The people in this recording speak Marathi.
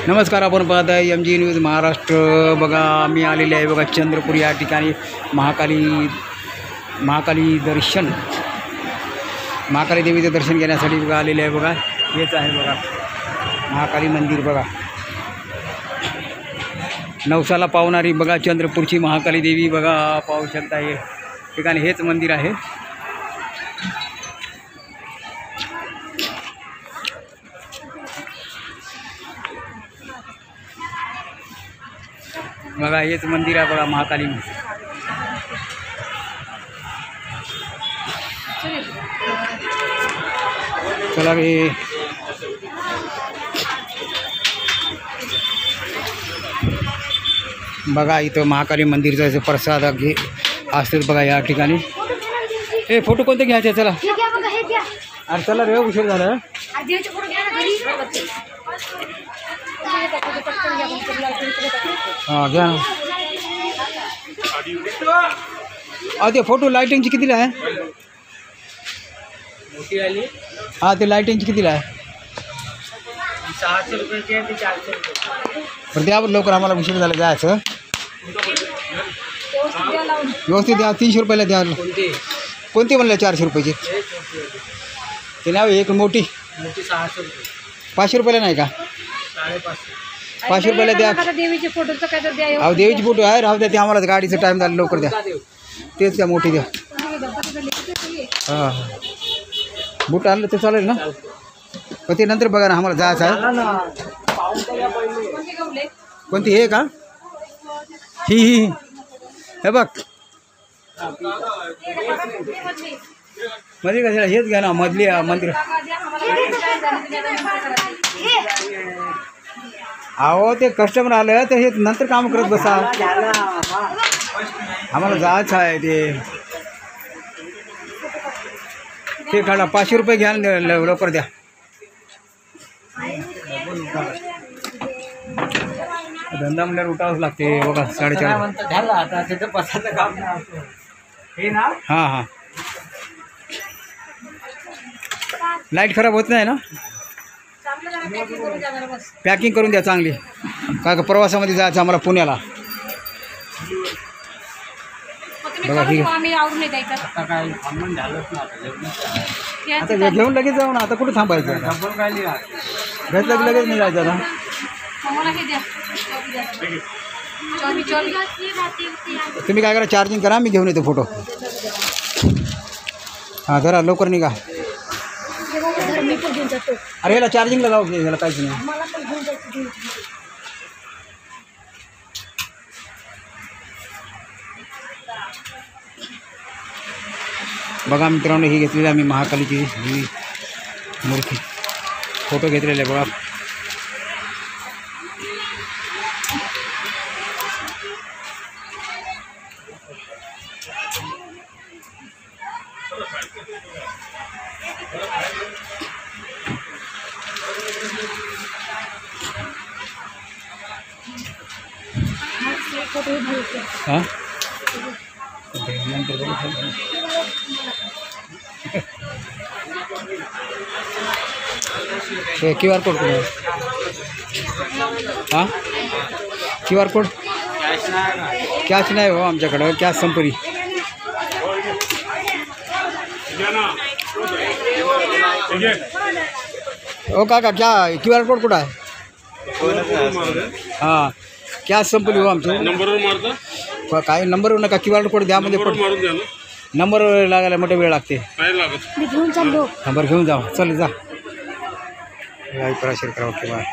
नमस्कार, आपण पाहत आहे MG न्यूज महाराष्ट्र. बघा, मी आलेले आहे बघा चंद्रपूर या ठिकाणी महाकाली देवीचं दर्शन घेण्यासाठी बघा आलेले आहे. बघा, हेच आहे बघा महाकाली मंदिर. बघा, नवसाला पावणारी बघा चंद्रपूरची महाकाली देवी. बघा, पाहू शकता हे ठिकाणी हेच मंदिर आहे. बघा, हेच मंदिर आहे बघा महाकाली. चला रे, बघा इथं महाकाली मंदिरचं प्रसाद असतात बघा या ठिकाणी. हे फोटो कोणते घ्यायचे? चला अरे चला रे, उशीर झाला. हां घ्या. ते फोटो लाईटिंगची कितीला आहे? हां, ते लाईटिंगची कितीला आहे? 600 रुपयाची आहे, 400 रुपये. पण त्यावर लवकर आम्हाला उशीर झाला जायचं. व्यवस्थित द्या. 300 रुपयाला द्या. कोणती म्हणलं 400 रुपयाची? ते नाही, एक मोठी 600 रुपये. 500 रुपयाला नाही का? 500 रुपयाला द्या. देवीचे फोटोचं काय तर द्या. अहो, देवीची फोटो आहे, राहू द्या. ते आम्हाला गाडीचं टाईम झालं, लवकर द्या. तेच द्या, मोठी द्या. हां, बूट आणलं तर चालेल ना? पण ते नंतर बघा ना, आम्हाला जायचं आहे. कोणती? हे का? ही हे बघ मध्ये कशाला? हेच घ्या ना, मधली मंदिर. अहो, ते कस्टमर आलं तर हे नंतर काम करत बसा. आम्हाला जायचं आहे. ते काढा. 500 रुपये घ्या, लवकर द्या. धंदा म्हणल्यावर उठावंच लागते बघा. 4:30 झालं आता तिथं बसायचं काम हे ना. हां हां, लाईट खराब होत नाही ना? पॅकिंग करून द्या चांगली. काय का प्रवासामध्ये जायचं आम्हाला पुण्याला. बघा ठीक आहे. आता काय थांबून झालंच ना. आता घेऊन लगेच जाऊ ना. आता कुठं थांबायचं? घेतलं की लगेच नाही जायचं आता. तुम्ही काय करा, चार्जिंग करा, मी घेऊन येतो फोटो. हां जरा लवकर निघा. अरे याला चार्जिंगला लावू दे, याला काहीच नाही. बघा मित्रांनो, ही घेतलेली आम्ही महाकालीची ही मूर्ती. फोटो घेतलेले बघा. हां QR कोड कुठे? हां QR कोड कॅश नाही हो आमच्याकडं. कॅश संपली. हो काका, क्या QR कोड कुठं आहे? हां, कॅश संपली हो आमचं. नंबरवर मारता काय नंबरवर नका, QR कोड द्या. म्हणजे मारून द्या ना. नंबर लागायला मोठा वेळ लागते. काय लागत? नंबर घेऊन जा. चल जा. प्राशर करा. Okay bye.